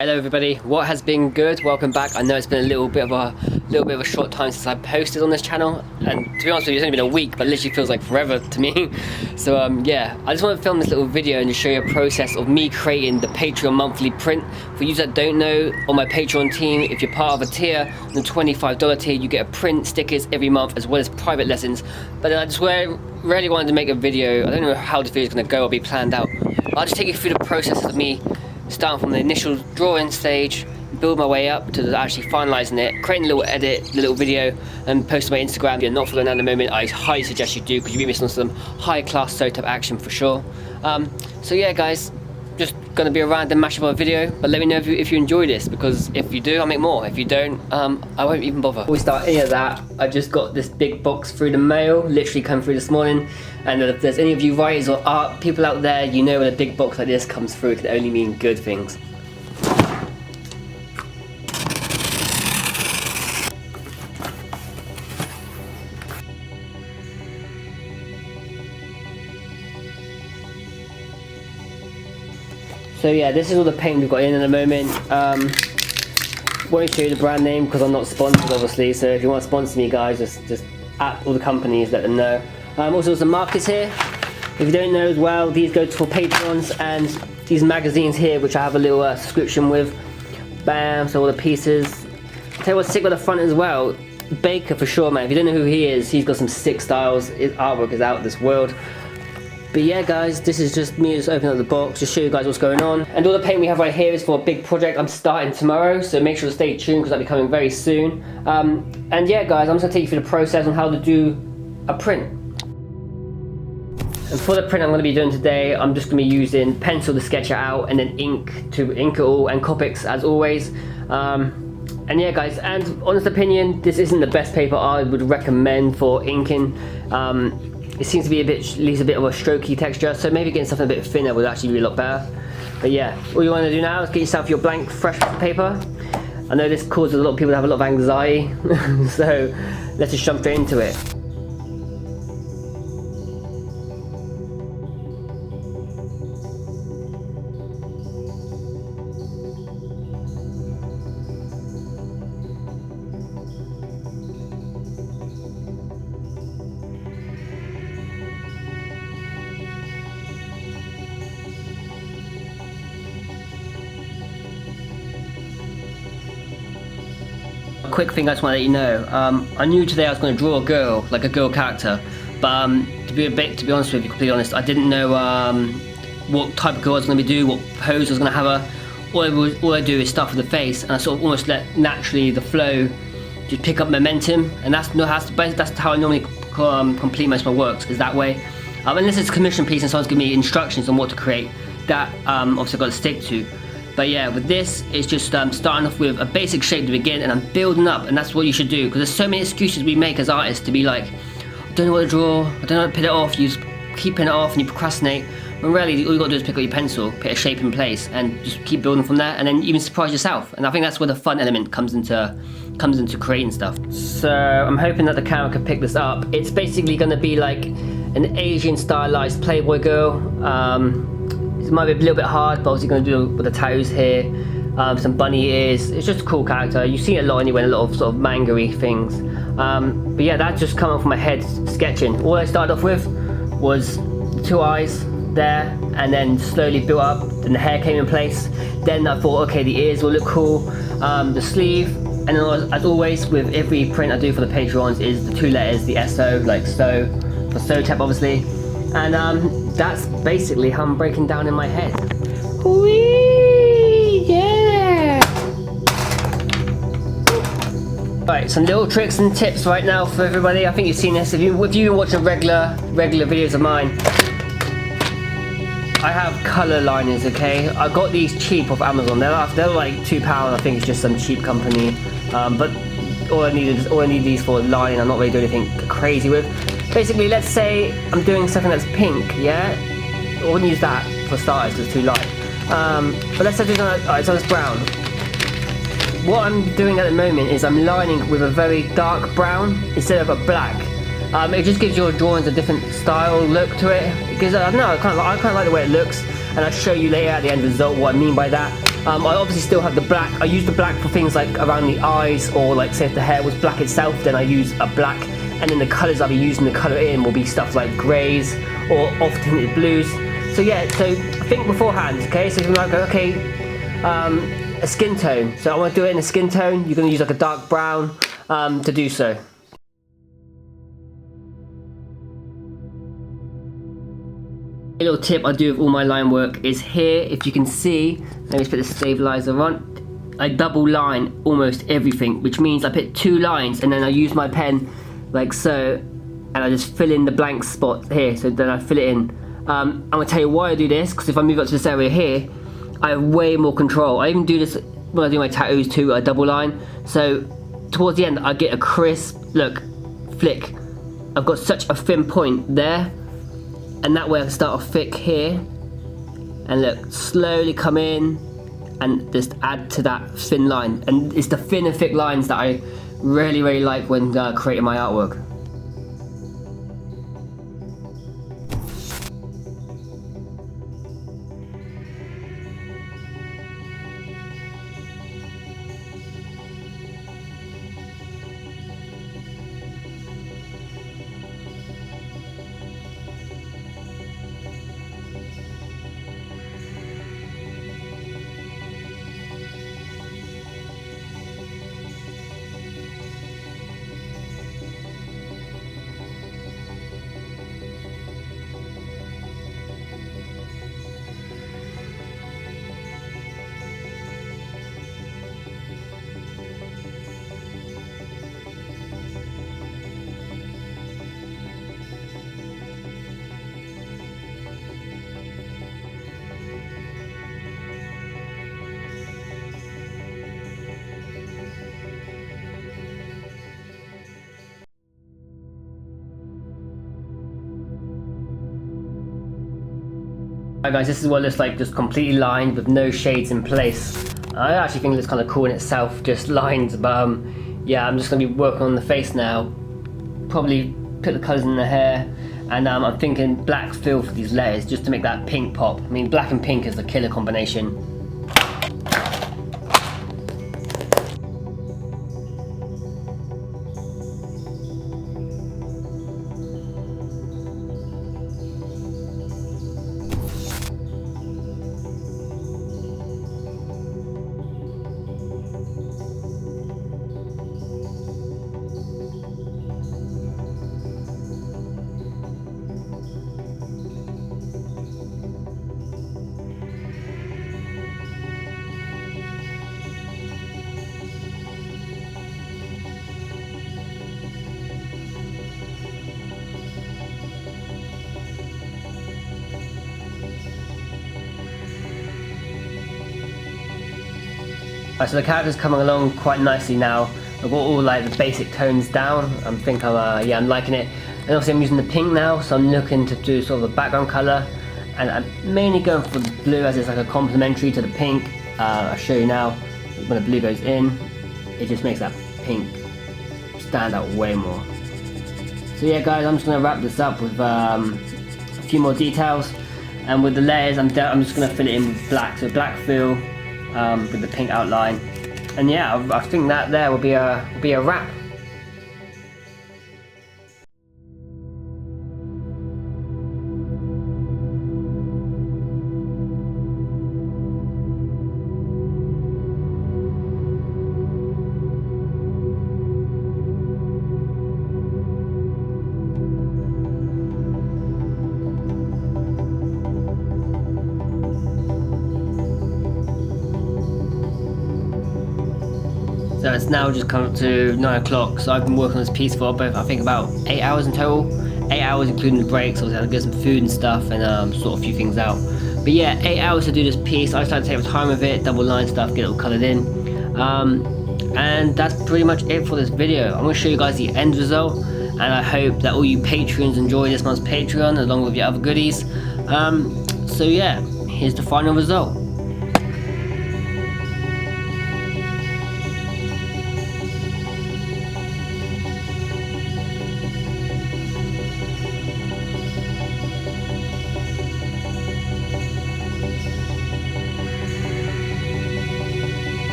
Hello everybody, what has been good? Welcome back. I know it's been a little bit of a short time since I posted on this channel, and to be honest with you, it's only been a week, but it literally feels like forever to me. So yeah, I just want to film this little video and just show you a process of me creating the Patreon monthly print. For you that don't know, on my Patreon team, if you're part of a tier, on the $25 tier, you get a print, stickers every month, as well as private lessons. But then I just really wanted to make a video. I don't know how the video is going to go or be planned out. I'll just take you through the process of me starting from the initial drawing stage, build my way up to actually finalising it, creating a little edit, a little video, and post on my Instagram. If you're not following that at the moment, I highly suggest you do, because you'll be missing some high class sew type action for sure. So yeah guys, just gonna be a random mashup of a video, but let me know if you enjoy this, because if you do, I'll make more. If you don't, I won't even bother. Before we start any of that, I just got this big box through the mail, literally come through this morning. And if there's any of you writers or art people out there, you know when a big box like this comes through, it can only mean good things. So yeah, this is all the paint we've got in at the moment. Won't show you the brand name because I'm not sponsored obviously, so if you want to sponsor me guys, just at all the companies, let them know. Also some markers here. If you don't know as well, these go for Patreons, and these magazines here, which I have a little subscription with. Bam, so all the pieces. I'll tell you what's sick with the front as well. Baker for sure, man. If you don't know who he is, he's got some sick styles. His artwork is out of this world. But yeah guys, this is just me just opening up the box, just show you guys what's going on. And all the paint we have right here is for a big project I'm starting tomorrow, so make sure to stay tuned because that'll be coming very soon. And yeah guys, I'm just going to take you through the process on how to do a print. And for the print I'm going to be doing today, I'm just going to be using pencil to sketch it out, and then ink to ink it all, and Copics as always. And yeah guys, and honest opinion, this isn't the best paper I would recommend for inking. It seems to be leaves a bit of a strokey texture, so maybe getting something a bit thinner would actually be a lot better. But yeah, all you want to do now is get yourself your blank fresh paper. I know this causes a lot of people to have a lot of anxiety, so let's just jump straight into it. Quick thing I just want to let you know, I knew today I was going to draw a girl, like a girl character, but to be honest with you, completely honest, I didn't know what type of girl I was going to do, what pose I was going to have her. All I do is start with the face, and I sort of almost let naturally the flow just pick up momentum, and that's how I normally complete most of my works, is that way. Unless it's a commission piece and someone's giving me instructions on what to create, that obviously I've got to stick to. But yeah, with this, it's just starting off with a basic shape to begin, and I'm building up, and that's what you should do, because there's so many excuses we make as artists to be like, I don't know what to draw, I don't know how to put it off, you just keep putting it off and you procrastinate, when really all you got to do is pick up your pencil, put a shape in place, and just keep building from there, and then even surprise yourself. And I think that's where the fun element comes into creating stuff. So I'm hoping that the camera can pick this up. It's basically going to be like an Asian stylized Playboy girl. It might be a little bit hard, but obviously going to do with the tattoos here, some bunny ears. It's just a cool character. You see it a lot anyway in a lot of sort of manga-y things. But yeah, that just come up from my head sketching. All I started off with was the two eyes there, and then slowly built up, then the hair came in place. Then I thought, okay, the ears will look cool, the sleeve, and then as always with every print I do for the Patreons is the two letters, the SO, like so, for SOTAP obviously. And that's basically how I'm breaking down in my head. Whee! Yeah! Alright, some little tricks and tips right now for everybody. I think you've seen this. If you've been watching regular videos of mine, I have colour liners, okay? I got these cheap off Amazon. They're like £2. I think it's just some cheap company. But all I need these for lining. I'm not really doing anything crazy with. Basically, let's say I'm doing something that's pink, yeah? I wouldn't use that for starters because it's too light. But let's say I'm doing alright, so it's brown. What I'm doing at the moment is I'm lining with a very dark brown instead of a black. It just gives your drawings a different style look to it. Because I don't know, I kind of like the way it looks, and I'll show you later at the end result what I mean by that. I obviously still have the black. I use the black for things like around the eyes, or like say if the hair was black itself, then I use a black. And then the colours I'll be using to colour in will be stuff like greys or off-tinted blues. So yeah, so think beforehand, okay? So you might go, okay, a skin tone. So I want to do it in a skin tone. You're going to use like a dark brown to do so. A little tip I do with all my line work is here, if you can see, let me just put the stabilizer on, I double line almost everything, which means I put 2 lines and then I use my pen like so, and I just fill in the blank spot here, so then I fill it in. I'm going to tell you why I do this, because if I move up to this area here, I have way more control. I even do this when I do my tattoos too, I double line, so towards the end I get a crisp, look, flick. I've got such a thin point there, and that way I can start off thick here, and look, slowly come in, and just add to that thin line. And it's the thin and thick lines that I really like when creating my artwork. Alright guys, this is what it looks like, just completely lined with no shades in place. I actually think it looks kind of cool in itself, just lines, but yeah, I'm just going to be working on the face now. Probably put the colours in the hair, and I'm thinking black fill for these layers, just to make that pink pop. I mean, black and pink is the killer combination. So the character's coming along quite nicely now. I've got all like the basic tones down. Yeah, I'm liking it. And also I'm using the pink now, so I'm looking to do sort of a background colour. And I'm mainly going for the blue as it's like a complementary to the pink. I'll show you now. When the blue goes in, it just makes that pink stand out way more. So yeah guys, I'm just going to wrap this up with a few more details. And with the layers, I'm just going to fill it in with black. So black fill. With the pink outline, and yeah, I think that there will be a wrap. So it's now just come up to 9 o'clock, so I've been working on this piece for I think about 8 hours in total. 8 hours including the breaks, obviously I had to get some food and stuff and sort a few things out. But yeah, 8 hours to do this piece. I started to take my time with it, double line stuff, get it all coloured in. And that's pretty much it for this video. I'm going to show you guys the end result, and I hope that all you patrons enjoy this month's Patreon along with your other goodies. So yeah, here's the final result.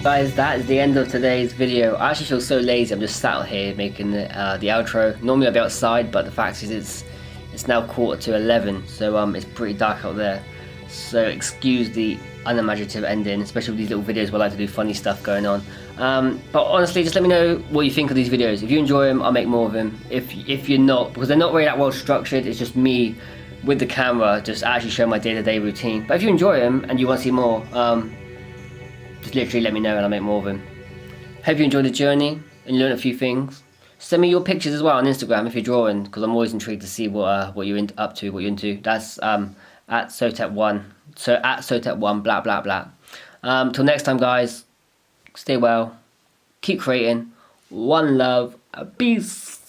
Guys, that is the end of today's video. I actually feel so lazy. I'm just sat here making the outro. Normally I'd be outside, but the fact is it's now 11:15, so it's pretty dark out there. So excuse the unimaginative ending, especially with these little videos where I like to do funny stuff going on. But honestly, just let me know what you think of these videos. If you enjoy them, I'll make more of them. If you're not, because they're not really that well structured, it's just me with the camera just actually showing my day-to-day routine. But if you enjoy them and you want to see more, just literally let me know and I'll make more of them. Hope you enjoyed the journey and you learned a few things. Send me your pictures as well on Instagram if you're drawing, because I'm always intrigued to see what you're up to, what you're into. That's at Sotep1. So at Sotep1, blah blah blah. Till next time, guys. Stay well. Keep creating. One love. Peace.